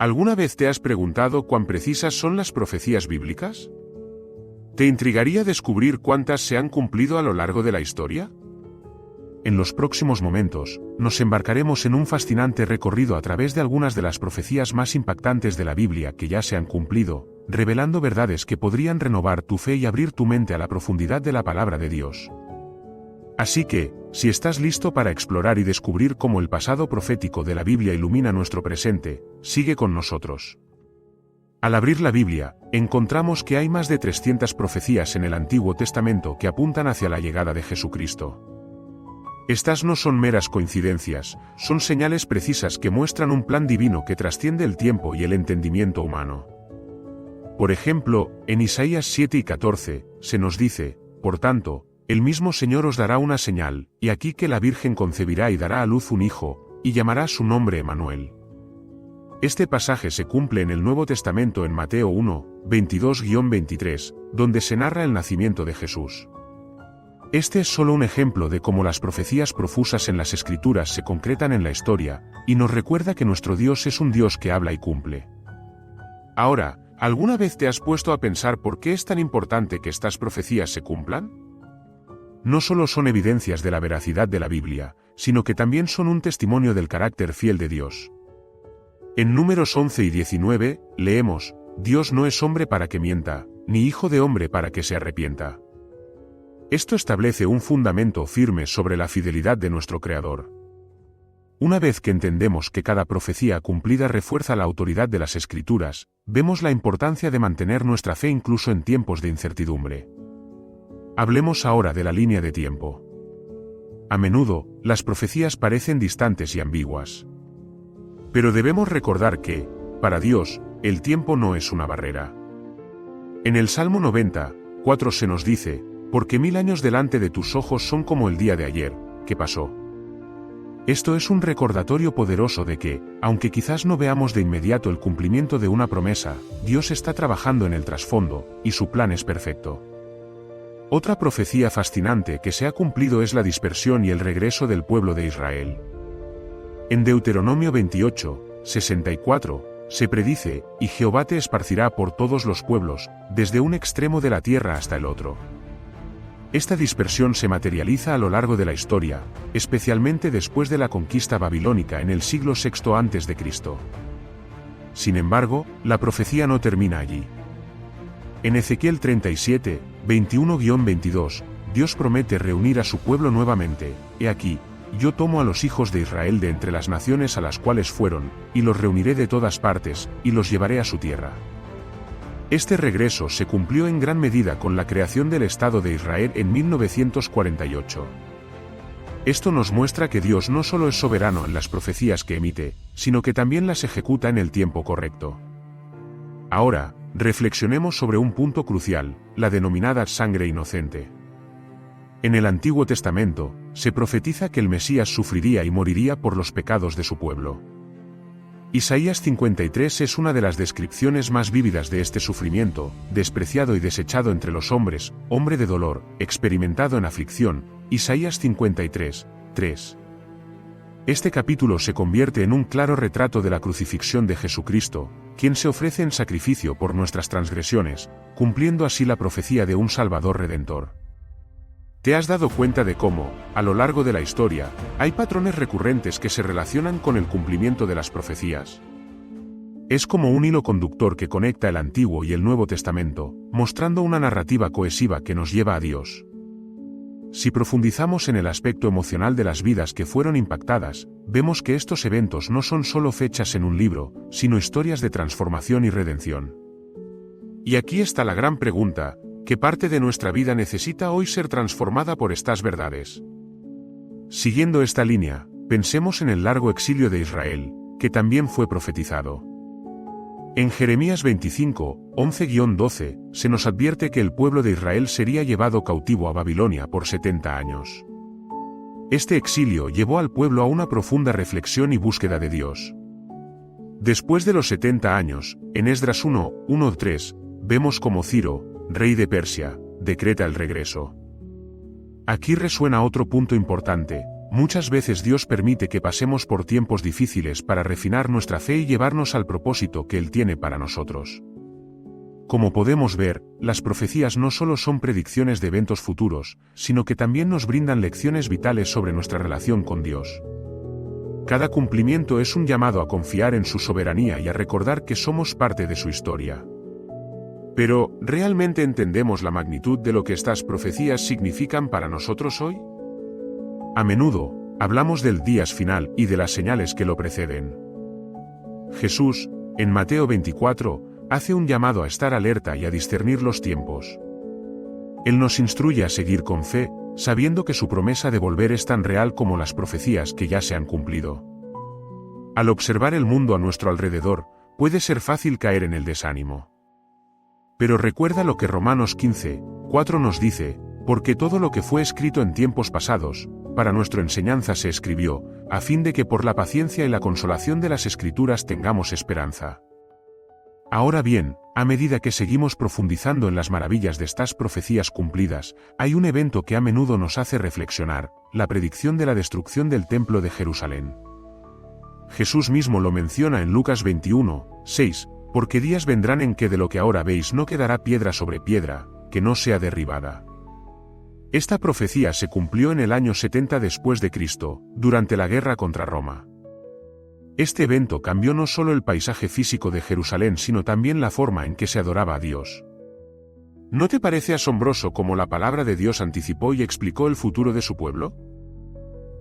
¿Alguna vez te has preguntado cuán precisas son las profecías bíblicas? ¿Te intrigaría descubrir cuántas se han cumplido a lo largo de la historia? En los próximos momentos, nos embarcaremos en un fascinante recorrido a través de algunas de las profecías más impactantes de la Biblia que ya se han cumplido, revelando verdades que podrían renovar tu fe y abrir tu mente a la profundidad de la palabra de Dios. Así que, si estás listo para explorar y descubrir cómo el pasado profético de la Biblia ilumina nuestro presente, sigue con nosotros. Al abrir la Biblia, encontramos que hay más de 300 profecías en el Antiguo Testamento que apuntan hacia la llegada de Jesucristo. Estas no son meras coincidencias, son señales precisas que muestran un plan divino que trasciende el tiempo y el entendimiento humano. Por ejemplo, en Isaías 7 y 14, se nos dice, por tanto, el mismo Señor os dará una señal, y aquí que la Virgen concebirá y dará a luz un hijo, y llamará su nombre Emanuel. Este pasaje se cumple en el Nuevo Testamento en Mateo 1, 22-23, donde se narra el nacimiento de Jesús. Este es solo un ejemplo de cómo las profecías profusas en las Escrituras se concretan en la historia, y nos recuerda que nuestro Dios es un Dios que habla y cumple. Ahora, ¿alguna vez te has puesto a pensar por qué es tan importante que estas profecías se cumplan? No solo son evidencias de la veracidad de la Biblia, sino que también son un testimonio del carácter fiel de Dios. En Números 11 y 19, leemos, Dios no es hombre para que mienta, ni hijo de hombre para que se arrepienta. Esto establece un fundamento firme sobre la fidelidad de nuestro Creador. Una vez que entendemos que cada profecía cumplida refuerza la autoridad de las Escrituras, vemos la importancia de mantener nuestra fe incluso en tiempos de incertidumbre. Hablemos ahora de la línea de tiempo. A menudo, las profecías parecen distantes y ambiguas. Pero debemos recordar que, para Dios, el tiempo no es una barrera. En el Salmo 90, 4 se nos dice, porque 1000 años delante de tus ojos son como el día de ayer, que pasó. Esto es un recordatorio poderoso de que, aunque quizás no veamos de inmediato el cumplimiento de una promesa, Dios está trabajando en el trasfondo, y su plan es perfecto. Otra profecía fascinante que se ha cumplido es la dispersión y el regreso del pueblo de Israel. En Deuteronomio 28, 64, se predice, y Jehová te esparcirá por todos los pueblos, desde un extremo de la tierra hasta el otro. Esta dispersión se materializa a lo largo de la historia, especialmente después de la conquista babilónica en el siglo VI a.C. Sin embargo, la profecía no termina allí. En Ezequiel 37, 21-22, Dios promete reunir a su pueblo nuevamente, he aquí, yo tomo a los hijos de Israel de entre las naciones a las cuales fueron, y los reuniré de todas partes, y los llevaré a su tierra. Este regreso se cumplió en gran medida con la creación del Estado de Israel en 1948. Esto nos muestra que Dios no solo es soberano en las profecías que emite, sino que también las ejecuta en el tiempo correcto. Ahora, reflexionemos sobre un punto crucial, la denominada sangre inocente. En el Antiguo Testamento, se profetiza que el Mesías sufriría y moriría por los pecados de su pueblo. Isaías 53 es una de las descripciones más vívidas de este sufrimiento, despreciado y desechado entre los hombres, hombre de dolor, experimentado en aflicción, Isaías 53, 3. Este capítulo se convierte en un claro retrato de la crucifixión de Jesucristo, quien se ofrece en sacrificio por nuestras transgresiones, cumpliendo así la profecía de un Salvador Redentor. ¿Te has dado cuenta de cómo, a lo largo de la historia, hay patrones recurrentes que se relacionan con el cumplimiento de las profecías? Es como un hilo conductor que conecta el Antiguo y el Nuevo Testamento, mostrando una narrativa cohesiva que nos lleva a Dios. Si profundizamos en el aspecto emocional de las vidas que fueron impactadas, vemos que estos eventos no son solo fechas en un libro, sino historias de transformación y redención. Y aquí está la gran pregunta, ¿qué parte de nuestra vida necesita hoy ser transformada por estas verdades? Siguiendo esta línea, pensemos en el largo exilio de Israel, que también fue profetizado. En Jeremías 25, 11-12, se nos advierte que el pueblo de Israel sería llevado cautivo a Babilonia por 70 años. Este exilio llevó al pueblo a una profunda reflexión y búsqueda de Dios. Después de los 70 años, en Esdras 1, 1-3, vemos como Ciro, rey de Persia, decreta el regreso. Aquí resuena otro punto importante, Muchas veces Dios permite que pasemos por tiempos difíciles para refinar nuestra fe y llevarnos al propósito que Él tiene para nosotros. Como podemos ver, las profecías no solo son predicciones de eventos futuros, sino que también nos brindan lecciones vitales sobre nuestra relación con Dios. Cada cumplimiento es un llamado a confiar en su soberanía y a recordar que somos parte de su historia. Pero, ¿realmente entendemos la magnitud de lo que estas profecías significan para nosotros hoy? A menudo, hablamos del día final y de las señales que lo preceden. Jesús, en Mateo 24, hace un llamado a estar alerta y a discernir los tiempos. Él nos instruye a seguir con fe, sabiendo que su promesa de volver es tan real como las profecías que ya se han cumplido. Al observar el mundo a nuestro alrededor, puede ser fácil caer en el desánimo. Pero recuerda lo que Romanos 15:4 nos dice, porque todo lo que fue escrito en tiempos pasados, para nuestra enseñanza se escribió, a fin de que por la paciencia y la consolación de las Escrituras tengamos esperanza. Ahora bien, a medida que seguimos profundizando en las maravillas de estas profecías cumplidas, hay un evento que a menudo nos hace reflexionar, la predicción de la destrucción del Templo de Jerusalén. Jesús mismo lo menciona en Lucas 21:6, porque días vendrán en que de lo que ahora veis no quedará piedra sobre piedra, que no sea derribada. Esta profecía se cumplió en el año 70 después de Cristo, durante la guerra contra Roma. Este evento cambió no solo el paisaje físico de Jerusalén sino también la forma en que se adoraba a Dios. ¿No te parece asombroso cómo la palabra de Dios anticipó y explicó el futuro de su pueblo?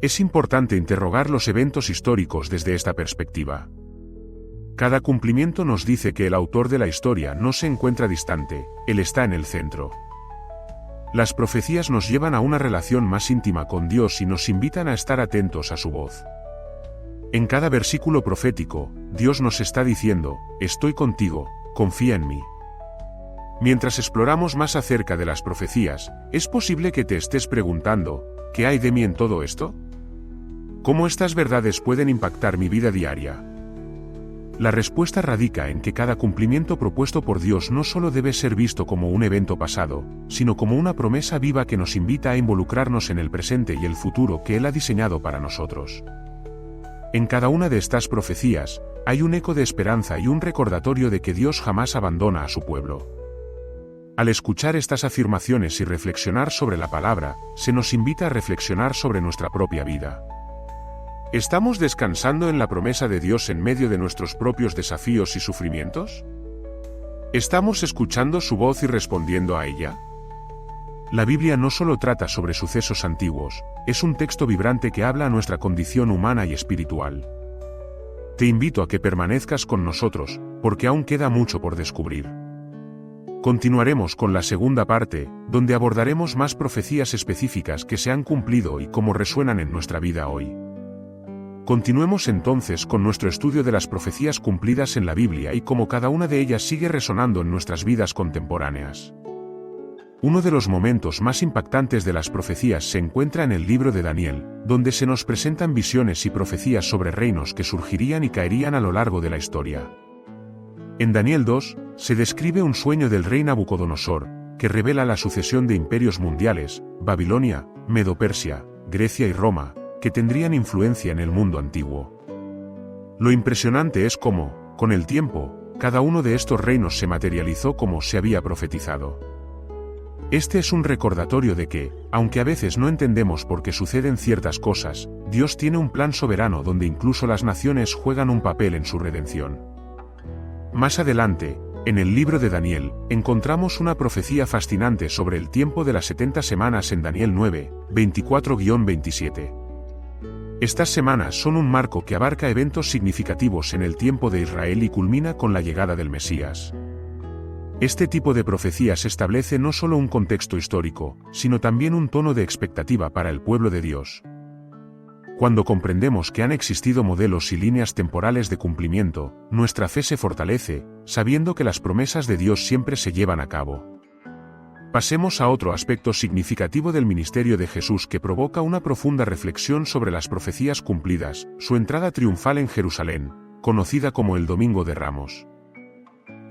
Es importante interrogar los eventos históricos desde esta perspectiva. Cada cumplimiento nos dice que el autor de la historia no se encuentra distante, Él está en el centro. Las profecías nos llevan a una relación más íntima con Dios y nos invitan a estar atentos a su voz. En cada versículo profético, Dios nos está diciendo, estoy contigo, confía en mí. Mientras exploramos más acerca de las profecías, es posible que te estés preguntando, ¿qué hay de mí en todo esto? ¿Cómo estas verdades pueden impactar mi vida diaria? La respuesta radica en que cada cumplimiento propuesto por Dios no solo debe ser visto como un evento pasado, sino como una promesa viva que nos invita a involucrarnos en el presente y el futuro que Él ha diseñado para nosotros. En cada una de estas profecías, hay un eco de esperanza y un recordatorio de que Dios jamás abandona a su pueblo. Al escuchar estas afirmaciones y reflexionar sobre la palabra, se nos invita a reflexionar sobre nuestra propia vida. ¿Estamos descansando en la promesa de Dios en medio de nuestros propios desafíos y sufrimientos? ¿Estamos escuchando su voz y respondiendo a ella? La Biblia no solo trata sobre sucesos antiguos, es un texto vibrante que habla a nuestra condición humana y espiritual. Te invito a que permanezcas con nosotros, porque aún queda mucho por descubrir. Continuaremos con la segunda parte, donde abordaremos más profecías específicas que se han cumplido y cómo resuenan en nuestra vida hoy. Continuemos entonces con nuestro estudio de las profecías cumplidas en la Biblia y cómo cada una de ellas sigue resonando en nuestras vidas contemporáneas. Uno de los momentos más impactantes de las profecías se encuentra en el libro de Daniel, donde se nos presentan visiones y profecías sobre reinos que surgirían y caerían a lo largo de la historia. En Daniel 2, se describe un sueño del rey Nabucodonosor, que revela la sucesión de imperios mundiales, Babilonia, Medo-Persia, Grecia y Roma, que tendrían influencia en el mundo antiguo. Lo impresionante es cómo, con el tiempo, cada uno de estos reinos se materializó como se había profetizado. Este es un recordatorio de que, aunque a veces no entendemos por qué suceden ciertas cosas, Dios tiene un plan soberano donde incluso las naciones juegan un papel en su redención. Más adelante, en el libro de Daniel, encontramos una profecía fascinante sobre el tiempo de las 70 semanas en Daniel 9, 24-27. Estas semanas son un marco que abarca eventos significativos en el tiempo de Israel y culmina con la llegada del Mesías. Este tipo de profecías establece no solo un contexto histórico, sino también un tono de expectativa para el pueblo de Dios. Cuando comprendemos que han existido modelos y líneas temporales de cumplimiento, nuestra fe se fortalece, sabiendo que las promesas de Dios siempre se llevan a cabo. Pasemos a otro aspecto significativo del ministerio de Jesús que provoca una profunda reflexión sobre las profecías cumplidas, su entrada triunfal en Jerusalén, conocida como el Domingo de Ramos.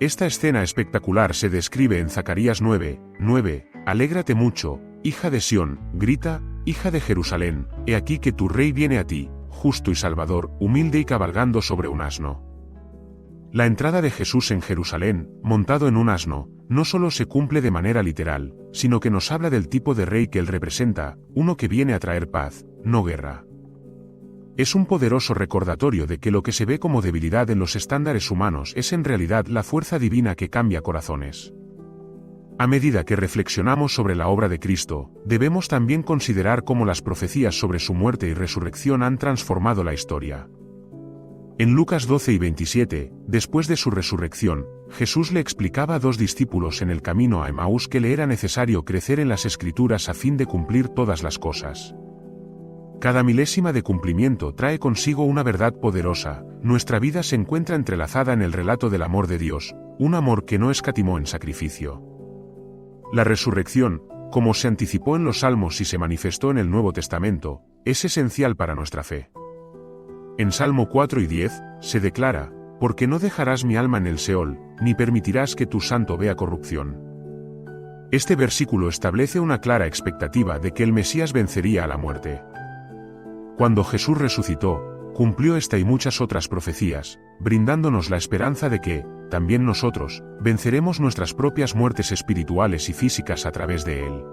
Esta escena espectacular se describe en Zacarías 9:9, Alégrate mucho, hija de Sión, grita, hija de Jerusalén, he aquí que tu rey viene a ti, justo y salvador, humilde y cabalgando sobre un asno. La entrada de Jesús en Jerusalén, montado en un asno, no solo se cumple de manera literal, sino que nos habla del tipo de rey que él representa, uno que viene a traer paz, no guerra. Es un poderoso recordatorio de que lo que se ve como debilidad en los estándares humanos es en realidad la fuerza divina que cambia corazones. A medida que reflexionamos sobre la obra de Cristo, debemos también considerar cómo las profecías sobre su muerte y resurrección han transformado la historia. En Lucas 12 y 27, después de su resurrección, Jesús le explicaba a 2 discípulos en el camino a Emaús que le era necesario crecer en las Escrituras a fin de cumplir todas las cosas. Cada milésima de cumplimiento trae consigo una verdad poderosa. Nuestra vida se encuentra entrelazada en el relato del amor de Dios, un amor que no escatimó en sacrificio. La resurrección, como se anticipó en los Salmos y se manifestó en el Nuevo Testamento, es esencial para nuestra fe. En Salmo 4 y 10, se declara, «Porque no dejarás mi alma en el Seol, ni permitirás que tu santo vea corrupción». Este versículo establece una clara expectativa de que el Mesías vencería a la muerte. Cuando Jesús resucitó, cumplió esta y muchas otras profecías, brindándonos la esperanza de que, también nosotros, venceremos nuestras propias muertes espirituales y físicas a través de él.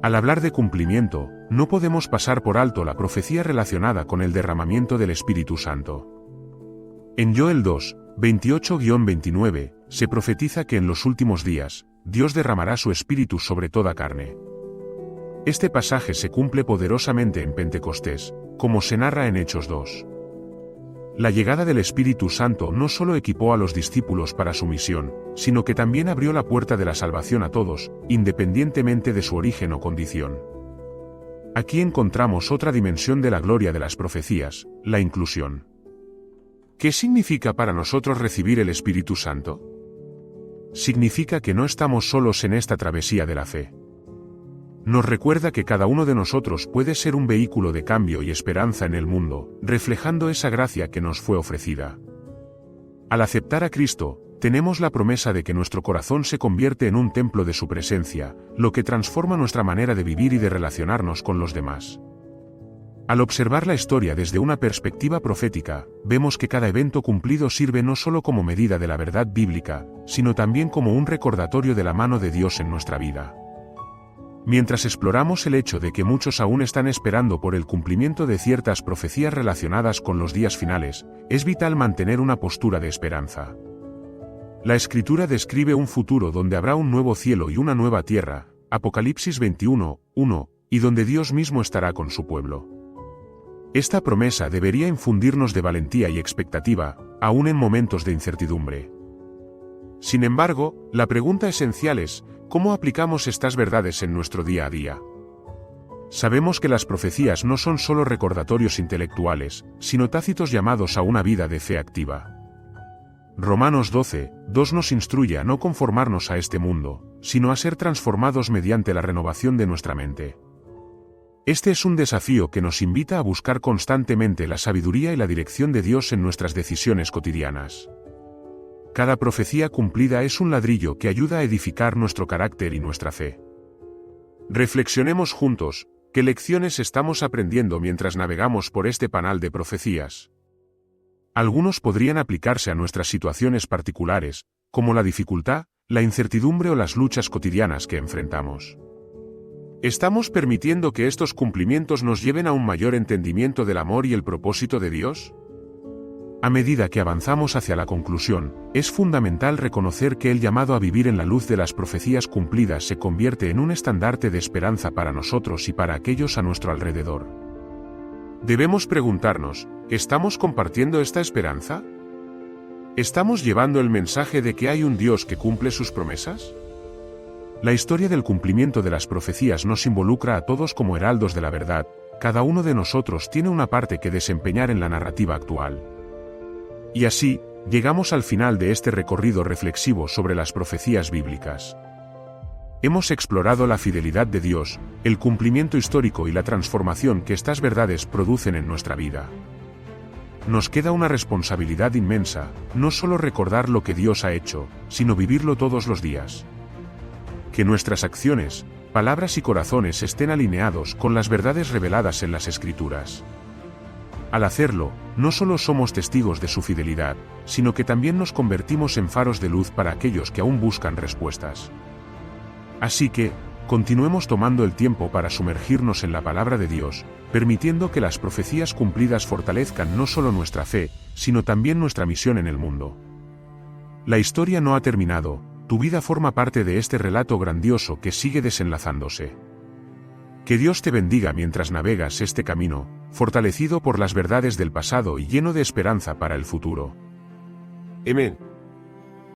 Al hablar de cumplimiento, no podemos pasar por alto la profecía relacionada con el derramamiento del Espíritu Santo. En Joel 2, 28-29, se profetiza que en los últimos días, Dios derramará su Espíritu sobre toda carne. Este pasaje se cumple poderosamente en Pentecostés, como se narra en Hechos 2. La llegada del Espíritu Santo no solo equipó a los discípulos para su misión, sino que también abrió la puerta de la salvación a todos, independientemente de su origen o condición. Aquí encontramos otra dimensión de la gloria de las profecías, la inclusión. ¿Qué significa para nosotros recibir el Espíritu Santo? Significa que no estamos solos en esta travesía de la fe. Nos recuerda que cada uno de nosotros puede ser un vehículo de cambio y esperanza en el mundo, reflejando esa gracia que nos fue ofrecida. Al aceptar a Cristo, tenemos la promesa de que nuestro corazón se convierte en un templo de su presencia, lo que transforma nuestra manera de vivir y de relacionarnos con los demás. Al observar la historia desde una perspectiva profética, vemos que cada evento cumplido sirve no solo como medida de la verdad bíblica, sino también como un recordatorio de la mano de Dios en nuestra vida. Mientras exploramos el hecho de que muchos aún están esperando por el cumplimiento de ciertas profecías relacionadas con los días finales, es vital mantener una postura de esperanza. La Escritura describe un futuro donde habrá un nuevo cielo y una nueva tierra, Apocalipsis 21, 1, y donde Dios mismo estará con su pueblo. Esta promesa debería infundirnos de valentía y expectativa, aún en momentos de incertidumbre. Sin embargo, la pregunta esencial es, ¿cómo aplicamos estas verdades en nuestro día a día? Sabemos que las profecías no son solo recordatorios intelectuales, sino tácitos llamados a una vida de fe activa. Romanos 12, 2 nos instruye a no conformarnos a este mundo, sino a ser transformados mediante la renovación de nuestra mente. Este es un desafío que nos invita a buscar constantemente la sabiduría y la dirección de Dios en nuestras decisiones cotidianas. Cada profecía cumplida es un ladrillo que ayuda a edificar nuestro carácter y nuestra fe. Reflexionemos juntos, ¿qué lecciones estamos aprendiendo mientras navegamos por este panal de profecías? Algunos podrían aplicarse a nuestras situaciones particulares, como la dificultad, la incertidumbre o las luchas cotidianas que enfrentamos. ¿Estamos permitiendo que estos cumplimientos nos lleven a un mayor entendimiento del amor y el propósito de Dios? A medida que avanzamos hacia la conclusión, es fundamental reconocer que el llamado a vivir en la luz de las profecías cumplidas se convierte en un estandarte de esperanza para nosotros y para aquellos a nuestro alrededor. Debemos preguntarnos, ¿estamos compartiendo esta esperanza? ¿Estamos llevando el mensaje de que hay un Dios que cumple sus promesas? La historia del cumplimiento de las profecías nos involucra a todos como heraldos de la verdad. Cada uno de nosotros tiene una parte que desempeñar en la narrativa actual. Y así, llegamos al final de este recorrido reflexivo sobre las profecías bíblicas. Hemos explorado la fidelidad de Dios, el cumplimiento histórico y la transformación que estas verdades producen en nuestra vida. Nos queda una responsabilidad inmensa, no solo recordar lo que Dios ha hecho, sino vivirlo todos los días. Que nuestras acciones, palabras y corazones estén alineados con las verdades reveladas en las Escrituras. Al hacerlo, no solo somos testigos de su fidelidad, sino que también nos convertimos en faros de luz para aquellos que aún buscan respuestas. Así que, continuemos tomando el tiempo para sumergirnos en la palabra de Dios, permitiendo que las profecías cumplidas fortalezcan no solo nuestra fe, sino también nuestra misión en el mundo. La historia no ha terminado, tu vida forma parte de este relato grandioso que sigue desenlazándose. Que Dios te bendiga mientras navegas este camino, fortalecido por las verdades del pasado y lleno de esperanza para el futuro. Amén.